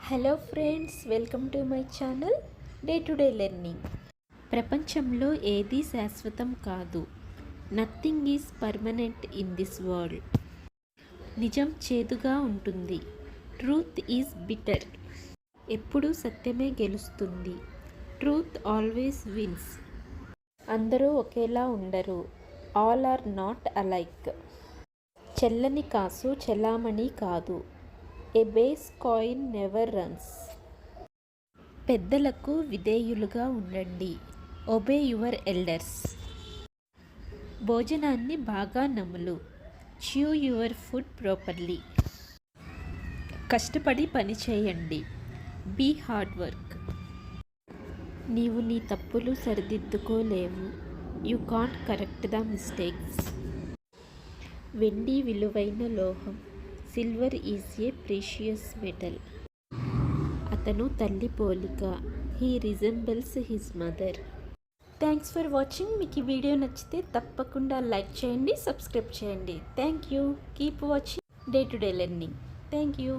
Hello friends, welcome to my channel day to day learning. ప్రపంచంలో ఏదీ శాశ్వతం కాదు. Nothing is permanent in this world. నిజం చేదుగా ఉంటుంది. Truth is bitter. ఎప్పుడూ సత్యమే గెలుస్తుంది. Truth always wins. అందరూ ఒకేలా ఉండరు. All are not alike. చెల్లని కాసు చెలామణి కాదు. A base coin never runs. పెద్దలకు విధేయులుగా ఉండండి. Obey your elders. భోజనాన్ని బాగా నములు. Chew your food properly. కష్టపడి పని చేయండి. Be hard work. నీవు నీ తప్పులు సరిదిద్దుకోలేవు. You can't correct the mistakes. వెండి విలువైన లోహం. Silver is a precious metal. అతను తల్లి పోలిక. He resembles his mother. Thanks for watching. మీకు ఈ వీడియో నచ్చితే తప్పకుండా లైక్ చేయండి, సబ్స్క్రైబ్ చేయండి. Thank you. Keep watching day to day learning. Thank you.